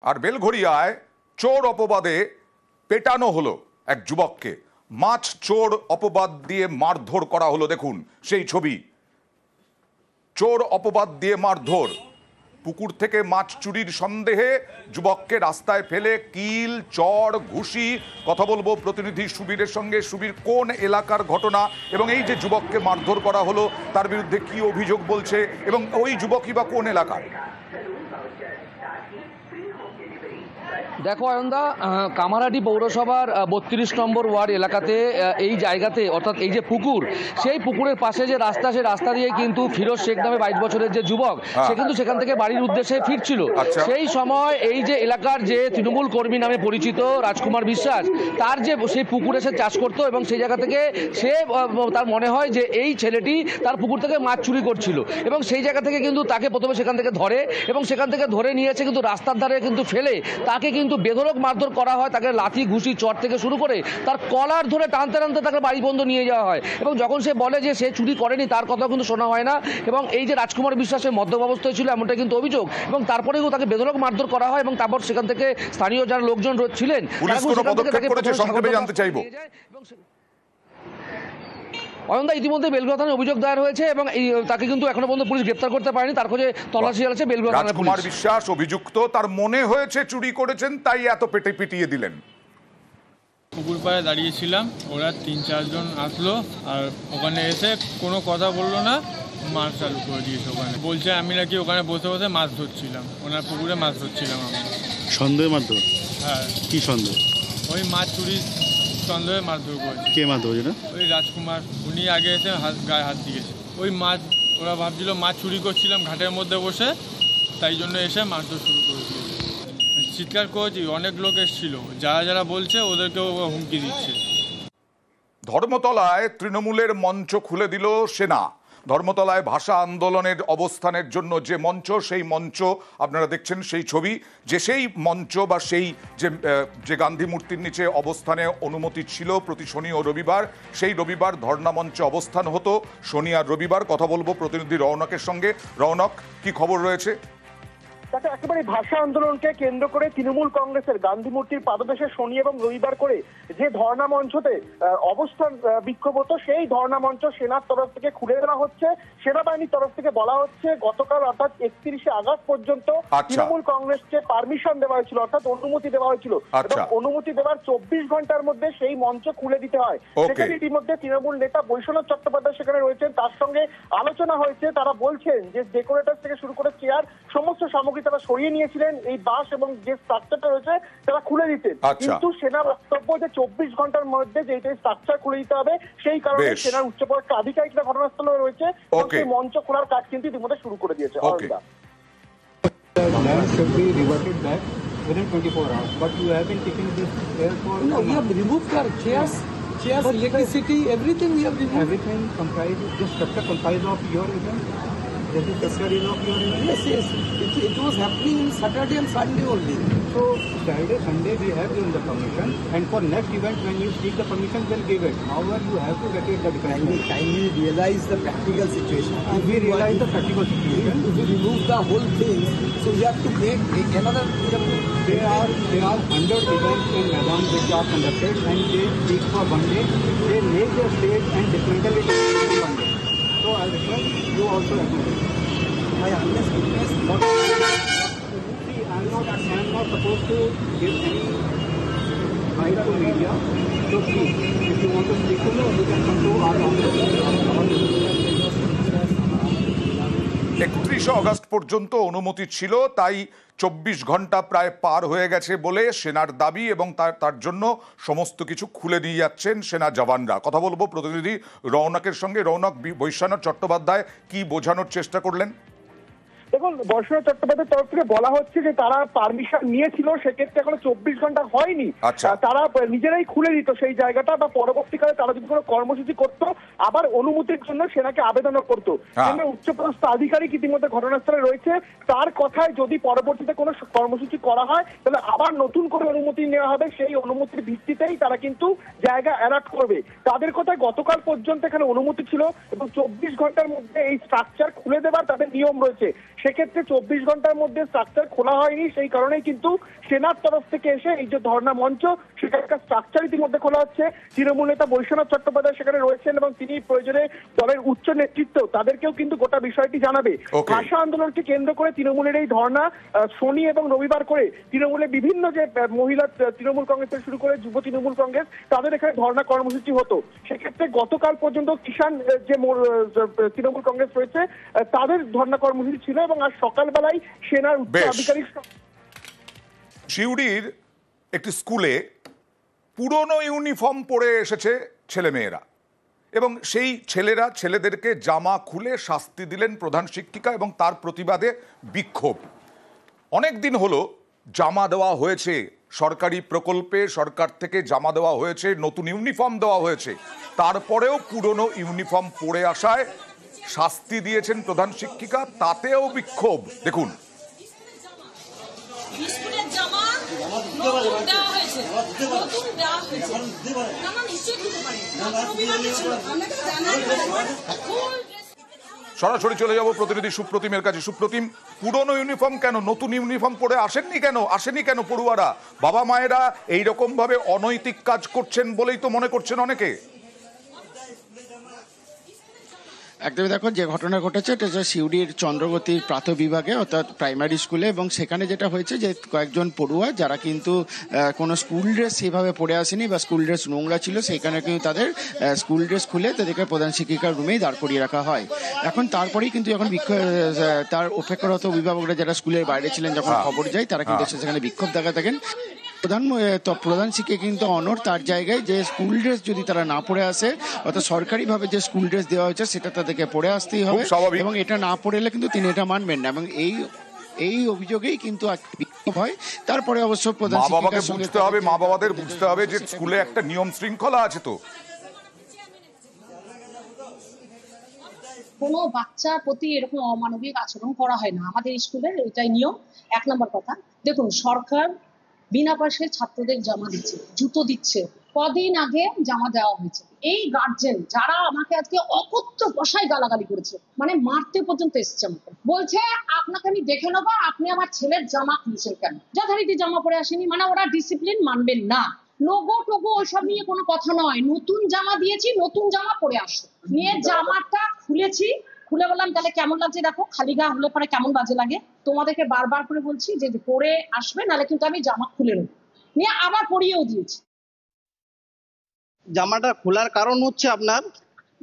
আর বেলঘড়িয়ায় চোর অপবাদে পেটানো হলো এক যুবককে। মাছ চোর অপবাদ দিয়ে মারধর করা হলো। দেখুন সেই ছবি। চোর অপবাদ দিয়ে মারধর। পুকুর থেকে মাছ চুরির সন্দেহে যুবককে রাস্তায় ফেলে কিল, চড়, ঘুষি। কথা বলবো প্রতিনিধি সুবীরের সঙ্গে। সুবীর, কোন এলাকার ঘটনা এবং এই যে যুবককে মারধর করা হলো তার বিরুদ্ধে কি অভিযোগ বলছে এবং ওই যুবকই বা কোন এলাকার? দেখো অয়নদা, কামারহাটি পৌরসভার 32 নম্বর ওয়ার্ড এলাকাতে এই জায়গাতে, অর্থাৎ এই যে পুকুর, সেই পুকুরের পাশে যে রাস্তা, সেই রাস্তা দিয়ে কিন্তু ফিরোজ শেখ নামে 22 বছরের যে যুবক, সে কিন্তু সেখান থেকে বাড়ির উদ্দেশ্যে ফিরছিল। সেই সময় এই যে এলাকার যে তৃণমূল কর্মী নামে পরিচিত রাজকুমার বিশ্বাস, তার যে সেই পুকুরে সে চাষ করতো এবং সেই জায়গা থেকে সে তার মনে হয় যে এই ছেলেটি তার পুকুর থেকে মাছ চুরি করছিল এবং সেই জায়গা থেকে কিন্তু তাকে প্রথমে সেখান থেকে ধরে এবং সেখান থেকে ধরে নিয়েছে কিন্তু রাস্তার ধারে কিন্তু ফেলে তাকে কিন্তু বেধড়ক মারধর করা হয়। তাকে লাথি, ঘুষি, চট থেকে শুরু করে তার কলার ধরে টানতে টানতে তাকে বাড়ি পর্যন্ত নিয়ে যাওয়া হয় এবং যখন সে বলে যে সে চুরি করেনি তার কথা কিন্তু শোনা হয় না এবং এই যে রাজকুমার বিশ্বাসের মদ্যপ অবস্থায় ছিল এমনটা কিন্তু অভিযোগ এবং তারপরেও তাকে বেধড়ক মারধর করা হয় এবং তারপর সেখান থেকে স্থানীয় যারা লোকজন ছিলেন অয়নদা ইতিমধ্যে বেলঘড়িয়া থানায় অভিযোগ দায়ের হয়েছে এবং তাকে কিন্তু এখনো পর্যন্ত পুলিশ গ্রেপ্তার করতে পারেনি। তার খোঁজে তল্লাশি চালাচ্ছে বেলঘড়িয়া থানার পুলিশ। রাজকুমার বিশ্বাস অভিযুক্ত, তার মনে হয়েছে চুরি করেছেন, তাই এত পেটে পিটিয়ে দিলেন। পুকুর পাড়ে দাঁড়িয়েছিলাম, ওরা 3-4 জন আসলো আর ওখানে এসে কোনো কথা বললো না, মাছ চালু করে দিয়েছে। ওখানে বলছে আমি নাকি ওখানে বসে বসে মাছ ধরছিলাম, ওনার পুকুরে মাছ ধরছিলাম। আমি সন্দেহ মারধর? হ্যাঁ। কি সন্দেহ? ওই মাছ চুরির সন্দেহে মারধর করেছে। কে মারধর করেছে? ওই রাজকুমার, উনি আগে এসে গায়ে হাত দিয়েছে। ওই মাছ ওরা ভাবছিল মাছ চুরি করছিলাম ঘাটের মধ্যে বসে, তাই জন্য এসে মারধর শুরু করে দিয়েছে। চিৎকার করেছি, অনেক লোক এসেছিল, যারা যারা বলছে ওদেরকেও হুমকি দিচ্ছে। ধর্মতলায় তৃণমূলের মঞ্চ খুলে দিল সেনা। ধর্মতলায় ভাষা আন্দোলনের অবস্থানের জন্য যে মঞ্চ, সেই মঞ্চ আপনারা দেখছেন সেই ছবি, যে সেই মঞ্চ বা সেই যে গান্ধী মূর্তির নিচে অবস্থানে অনুমতি ছিল প্রতি শনি ও রবিবার, সেই রবিবার ধর্ণা মঞ্চে অবস্থান হতো শনি আর রবিবার। কথা বলবো প্রতিনিধি রৌনকের সঙ্গে। রৌনক, কি খবর রয়েছে? তাকে একেবারে ভাষা আন্দোলনকে কেন্দ্র করে তৃণমূল কংগ্রেসের গান্ধী মূর্তির পাদদেশে শনি এবং রবিবার করে যে ধর্ণা মঞ্চতে অবস্থান বিক্ষোভ হতো, সেই ধর্ণা মঞ্চ সেনার তরফ থেকে খুলে দেওয়া হচ্ছে। সেনাবাহিনীর তরফ থেকে বলা হচ্ছে গতকাল অর্থাৎ 31শে আগস্ট পর্যন্ত তৃণমূল কংগ্রেসকে পারমিশন দেওয়া হয়েছিল, অর্থাৎ অনুমতি দেওয়া হয়েছিল এবং অনুমতি দেওয়ার 24 ঘন্টার মধ্যে সেই মঞ্চ খুলে দিতে হয়। সেখানে ইতিমধ্যে তৃণমূল নেতা বৈষ্ণব চট্টোপাধ্যায় সেখানে রয়েছেন, তার সঙ্গে আলোচনা হয়েছে। তারা বলছেন যে ডেকোরেটর থেকে শুরু করে চেয়ার, সমস্ত সামগ্রী তারা সরিয়ে নিয়েছিলেন, এই বাস এবং যে স্ট্রাকচারটা রয়েছে তারা খুলে দিতেন। কিন্তু সেনার বক্তব্য যে 24 ঘন্টার মধ্যে যে স্ট্রাকচার খুলে দিতে হবে, সেই কারণে সেনার উচ্চপদস্থ আধিকারিকরা ঘটনাস্থলে রয়েছে এবং সেই মঞ্চ খোলার কাজ কিন্তু ইতিমধ্যে শুরু করে দিয়েছে। Within 24 hours, but you have been taking this air for... No, we have removed our chairs, electricity, everything we have removed. Everything comprises, this structure comprises of your event? This structure is of your event? Yes, yes. It was happening Saturday and Sunday only. So, Saturday, Sunday we have given the permission, and for next event when you seek the permission, we'll give it. However, you have to get it the definition. Kindly realize the practical situation. If we realize the practical situation, if we remove the whole thing, so we have to make another... There are 100 events in Maidan which are conducted and they speak for one day. They make their stage and dismantle it in one day. So I request you also acknowledge. My honest witness, what see, I am not supposed to give any right to media. So please, if you want to speak to me, you can come to our office. 31 August পর্যন্ত অনুমতি ছিল, তাই 24 ঘন্টা প্রায় পার হয়ে গেছে বলে সেনার দাবি এবং তার জন্য সমস্ত কিছু খুলে দিয়ে যাচ্ছেন সেনা জওয়ানরা। কথা বলবো প্রতিনিধি রৌনকের সঙ্গে। রৌনক, বৈশ্বনাথ চট্টোপাধ্যায় কি বোঝানোর চেষ্টা করলেন? দেখুন, বৈষ্ণব চট্টোপাধ্যায়ের তরফ থেকে বলা হচ্ছে যে তারা পারমিশন নিয়েছিল, সেক্ষেত্রে এখনো 24 ঘন্টা হয়নি, তারা নিজেরাই খুলে দিত সেই জায়গাটা, বা পরবর্তীকালে তারা যদি কোনো কর্মসূচি করতো আবার অনুমতির জন্য সেনাকে আবেদনও করতো। উচ্চপদস্থ আধিকারিক ইতিমধ্যে ঘটনাস্থলে রয়েছে, তার কথায় যদি পরবর্তীতে কোনো কর্মসূচি করা হয় তাহলে আবার নতুন করে অনুমতি নেওয়া হবে, সেই অনুমতির ভিত্তিতেই তারা কিন্তু জায়গা অ্যালার্ট করবে। তাদের কথায় গতকাল পর্যন্ত এখানে অনুমতি ছিল এবং 24 ঘন্টার মধ্যে এই স্ট্রাকচার খুলে দেবার তাদের নিয়ম রয়েছে। সেক্ষেত্রে 24 ঘন্টার মধ্যে স্ট্রাকচার খোলা হয়নি, সেই কারণেই কিন্তু সেনার তরফ থেকে এসে এই যে ধর্ণা মঞ্চ সেখানকার স্ট্রাকচার ইতিমধ্যে খোলা হচ্ছে। তৃণমূল নেতা বৈশ্বনাথ চট্টোপাধ্যায় সেখানে রয়েছেন এবং তিনি প্রয়োজনে দলের উচ্চ নেতৃত্ব তাদেরকেও কিন্তু গোটা বিষয়টি জানাবে। ভাষা আন্দোলনকে কেন্দ্র করে তৃণমূলের এই ধর্ণা শনি এবং রবিবার করে তৃণমূলের বিভিন্ন যে মহিলা তৃণমূল কংগ্রেস থেকে শুরু করে যুব তৃণমূল কংগ্রেস তাদের এখানে ধর্ণা কর্মসূচি হতো। সেক্ষেত্রে গতকাল পর্যন্ত কিষাণ যে তৃণমূল কংগ্রেস রয়েছে তাদের ধর্ণা কর্মসূচি ছিল এবং আজ সকালবেলায় সেনার উচ্চ আধিকারিক সিউড়ির একটি স্কুলে পুরনো ইউনিফর্ম পরে এসেছে ছেলেমেয়েরা এবং সেই ছেলেরা ছেলেদেরকে জামা খুলে শাস্তি দিলেন প্রধান শিক্ষিকা এবং তার প্রতিবাদে বিক্ষোভ। অনেক দিন হলো জামা দেওয়া হয়েছে, সরকারি প্রকল্পে সরকার থেকে জামা দেওয়া হয়েছে, নতুন ইউনিফর্ম দেওয়া হয়েছে, তারপরেও পুরনো ইউনিফর্ম পরে আসায় শাস্তি দিয়েছেন প্রধান শিক্ষিকা, তাতেও বিক্ষোভ। দেখুন। স্কুলের জামা নতুন দেওয়া হয়েছে, নতুন দেওয়া হয়েছে, জামা নিশ্চয়ই দিতে পারি, রবিবারে ছিল, আমরা তো জানাই সরাসরি চলে যাব প্রতিনিধি সুপ্রতিমের কাছে। সুপ্রতিম, পুরনো ইউনিফর্ম কেন, নতুন ইউনিফর্ম পরে আসেনি কেন পড়ুয়ারা? বাবা মায়েরা এইরকম ভাবে অনৈতিক কাজ করছেন বলেই তো মনে করছেন অনেকে। একদমই, দেখো যে ঘটনা ঘটেছে এটা হচ্ছে সিউড়ির চন্দ্রবতীর প্রাথমিক বিভাগে অর্থাৎ প্রাইমারি স্কুলে, এবং সেখানে যেটা হয়েছে যে কয়েকজন পড়ুয়া যারা কিন্তু কোনো স্কুল ড্রেস সেভাবে পরে আসেনি বা স্কুল ড্রেস নোংরা ছিল, সেইখানে কিন্তু তাদের স্কুল ড্রেস খুলে তাদেরকে প্রধান শিক্ষিকার রুমেই দাঁড় করিয়ে রাখা হয়। এখন তারপরেই কিন্তু যখন তার অপেক্ষারত অভিভাবকরা যারা স্কুলের বাইরে ছিলেন যখন খবর যায় তারা কিন্তু সেখানে বিক্ষোভ দেখা থাকেন। প্রধান শিক্ষক কিন্তু অনড় তার জায়গায় যে স্কুল ড্রেস যদি তারা না পরে আসে অর্থাৎ সরকারিভাবে যে স্কুল ড্রেস দেওয়া হয়েছে সেটা তাদেরকে পরে আসতেই হবে এবং এটা না পড়লে কিন্তু তিনি এটা মানবেন না এবং এই অভিযোগেই কিন্তু বিক্ষোভ হয়। তারপরে অবশ্য প্রধান শিক্ষকের সঙ্গে মা বাবাদের বুঝতে হবে যে স্কুলে একটা নিয়ম শৃঙ্খলা আছে। তো কোনো বাচ্চার প্রতি এরকম অমানবিক আচরণ করা হয় না আমাদের স্কুলের, এটাই নিয়ম। 1 নম্বর কথা, দেখুন সরকার বিনা পয়সায় ছাত্রদের জামা দিচ্ছে, জুতো দিচ্ছে, কদিন আগে জামা দেওয়া হয়েছে। এই গার্জেন যারা আমাকে আজকে অকথ্য ভাষায় গালাগালি করেছে, মানে মারতে পর্যন্ত এসেছে আমাকে, বলছে আপনাকে আমি দেখে নেবো আপনি আমার ছেলের জামা খুলছেন কেন, যথারীতি জামা পরে আসেনি, মানে ওরা ডিসিপ্লিন মানবেন না। লোগো টোগো ওসব নিয়ে কোনো কথা নয়, নতুন জামা দিয়েছি, নতুন জামা পরে আসো। নিয়ে জামাটা খুলেছি, খুলে বললাম তাহলে কেমন লাগছে দেখো, খালি গা হলে পরে কেমন বাজে লাগে, তোমাদেরকে বারবার করে বলছি যে পরে আসবে, নাহলে কিন্তু আমি জামা খুলে নেবো। নিয়ে আবার পরিয়েও দিয়েছি। জামাটা খোলার কারণ হচ্ছে আপনার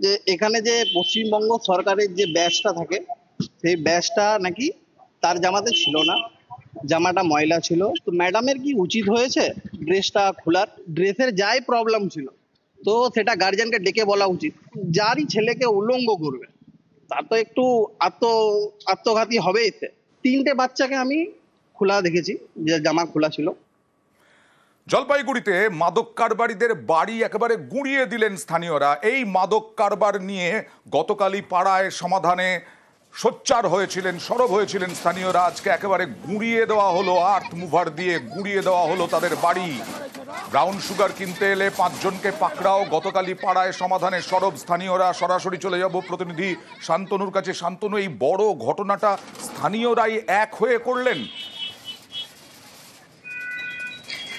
যে এখানে যে পশ্চিমবঙ্গ সরকারের যে ব্যাজটা থাকে সেই ব্যাজটা নাকি তার জামাতে ছিল না, জামাটা ময়লা ছিল। তো ম্যাডামের কি উচিত হয়েছে ড্রেসটা খোলার? ড্রেসের যাই প্রবলেম ছিল তো সেটা গার্জিয়ানকে ডেকে বলা উচিত। যারই ছেলেকে উলঙ্গ করবে তার তো একটু আত্মঘাতী হবে। এতে 3টে বাচ্চাকে আমি খোলা দেখেছি, যে জামা খোলা ছিল। জলপাইগুড়িতে মাদক কারবারিদের বাড়ি একেবারে গুঁড়িয়ে দিলেন স্থানীয়রা। এই মাদক কারবার নিয়ে গতকালই পাড়ায় সমাধানে সোচ্চার হয়েছিলেন, সরব হয়েছিলেন স্থানীয়রা। আজকে একেবারে গুঁড়িয়ে দেওয়া হলো, আর্থ মুভার দিয়ে গুঁড়িয়ে দেওয়া হলো তাদের বাড়ি। ব্রাউন সুগার কিনতে এলে 5 জনকে পাকড়াও। গতকালই পাড়ায় সমাধানে সরব স্থানীয়রা। সরাসরি চলে যাব প্রতিনিধি শান্তনুর কাছে। শান্তনু, এই বড় ঘটনাটা স্থানীয়রাই এক হয়ে করলেন।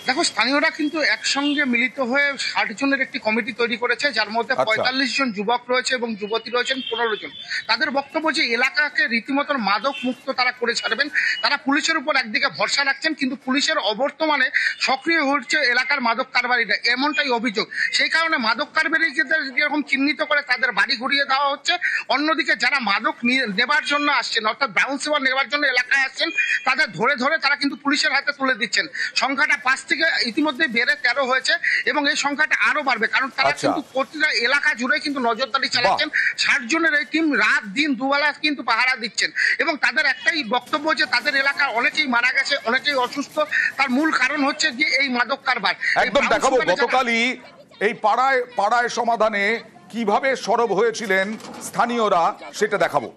দেখো, স্থানীয়রা কিন্তু একসঙ্গে মিলিত হয়ে 60 জনের একটি কমিটি তৈরি করেছে, যার মধ্যে 45 জন যুবক রয়েছে এবং যুবতী রয়েছেন 15 জন। তাদের বক্তব্য যে এলাকাকে রীতিমতন মাদক মুক্ত তারা করে ছাড়বেন। তারা পুলিশের উপর একদিকে ভরসা রাখছেন, কিন্তু পুলিশের অবর্তমানে সক্রিয় হচ্ছে এলাকার মাদক কারবারিরা, এমনটাই অভিযোগ। সেই কারণে মাদক কারবারিদের যেরকম চিহ্নিত করে তাদের বাড়ি ঘুরিয়ে দেওয়া হচ্ছে, অন্যদিকে যারা মাদক নেবার জন্য আসছেন অর্থাৎ ব্রাউন সুগার নেবার জন্য এলাকায় আসছেন তাদের ধরে ধরে তারা কিন্তু পুলিশের হাতে তুলে দিচ্ছেন। সংখ্যাটা 5 থেকে ইতিমধ্যে বেড়ে 13 হয়েছে এবং এই সংখ্যাটা আরো বাড়বে, কারণ তারা কিন্তু প্রতিটা এলাকা জুড়ে কিন্তু নজরদারি চালাচ্ছেন। 60 জনের এই টিম রাত দিন দুবেলা কিন্তু পাহারা দিচ্ছেন এবং তাদের একটাই বক্তব্য যে তাদের এলাকার অনেকেই মারা গেছে, অনেকেই অসুস্থ, তার মূল কারণ হচ্ছে যে এই মাদক কারবার। একদম দেখাবো গতকালই এই পাড়ায় সমাধানে কিভাবে সরব হয়েছিলেন স্থানীয়রা, সেটা দেখাবো।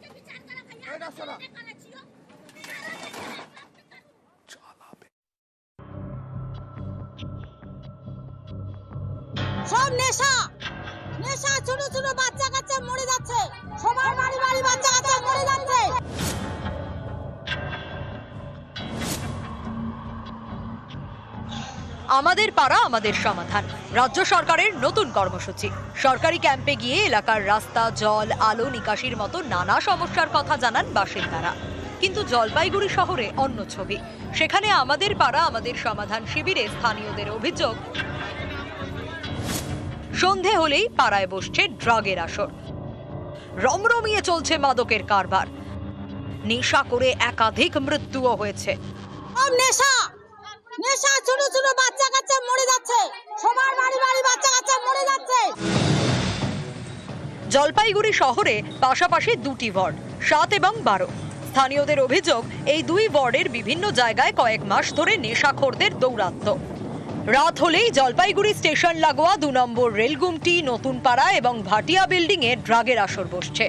সব নেশা ছোট ছোট বাচ্চা কাচ্চা মরে যাচ্ছে, সবার বাড়ি বাচ্চা কাচ্চা মরে যাচ্ছে। আমাদের পাড়া আমাদের সমাধান রাজ্য সরকারের নতুন কর্মসূচি। সরকারি ক্যাম্পে গিয়ে এলাকার রাস্তা, জল, আলো, নিকাশির মতো নানা সমস্যার কথা জানান বাসিন্দারা। কিন্তু জলপাইগুড়ি শহরে অন্য ছবি। সেখানে আমাদের পাড়া আমাদের সমাধান শিবিরে স্থানীয়দের অভিযোগ, সন্ধে হলেই পাড়ায় বসছে ড্রাগের আসর, রমরমিয়ে চলছে মাদকের কারবার, নেশা করে একাধিক মৃত্যুও হয়েছে। নেশা নেশা ছোট ছোট বাচ্চা কাচ্চা মরে যাচ্ছে, সবার বাড়ি বাড়ি বাচ্চা কাচ্চা মরে যাচ্ছে। জলপাইগুড়ি শহরে পাশাপাশি দুটি ওয়ার্ড 7 এবং 12। স্থানীয়দের অভিযোগ, এই দুই ওয়ার্ডের বিভিন্ন জায়গায় কয়েক মাস ধরে নেশাখোরদের দৌরাত্ম্য। রাত হলেই জলপাইগুড়ি স্টেশন লাগোয়া 2 নম্বর রেলগুমটি, নতুন পাড়া এবং ভাটিয়া বিল্ডিং এ ড্রাগের আসর বসছে।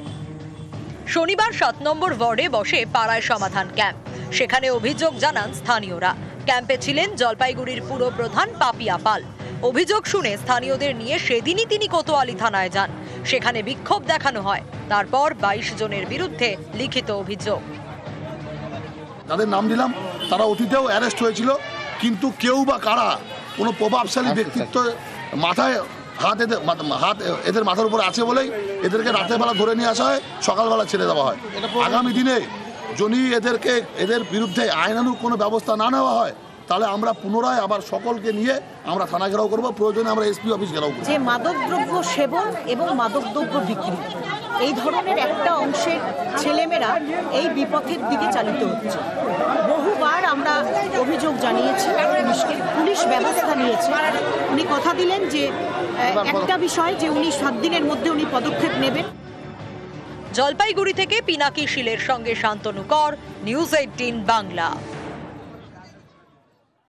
শনিবার 7 নম্বর ওয়ার্ডে বসে পাড়ায় সমাধান ক্যাম্প। সেখানে অভিযোগ জানান স্থানীয়রা। ক্যাম্পে ছিলেন জলপাইগুড়ির পুর প্রধান পাপিয়া পাল। অভিযোগ শুনে স্থানীয়দের নিয়ে সেদিনই তিনি কোতোয়ালি থানায় যান। সেখানে বিক্ষোভ দেখানো হয়। তারপর 22 জনের বিরুদ্ধে লিখিত অভিযোগ। তাদের নাম দিলাম, তারা অতীতেও অ্যারেস্ট হয়েছিল, কিন্তু কেউ বা কারা কোনো প্রভাবশালী ব্যক্তিত্ব মাথায় হাত এদের মাথার উপর আছে বলেই এদেরকে রাতের বেলা ধরে নিয়ে আসা হয়, সকালবেলা ছেড়ে দেওয়া হয়। আগামী দিনে যদি এদের বিরুদ্ধে আইনানুগ কোনো ব্যবস্থা না নেওয়া হয়, তাহলে আমরা পুনরায় আবার সকলকে নিয়ে আমরা থানা ঘেরাও করবো, প্রয়োজনে আমরা এসপি অফিস ঘেরাও করবো। যে মাদকদ্রব্য সেবন এবং মাদকদ্রব্য বিক্রি, এই ধরনের একটা অংশের ছেলেমেয়েরা এই বিপথের দিকে চালিত হচ্ছে। বহুবার আমরা অভিযোগ জানিয়েছি পুলিশকে, পুলিশ ব্যবস্থা নিয়েছে। উনি কথা দিলেন যে একটা বিষয় যে উনি 7 দিনের মধ্যে উনি পদক্ষেপ নেবেন। জলপাইগুড়ি থেকে পিনাকি শীলের সঙ্গে শান্তনু কর, নিউজ 18 বাংলা।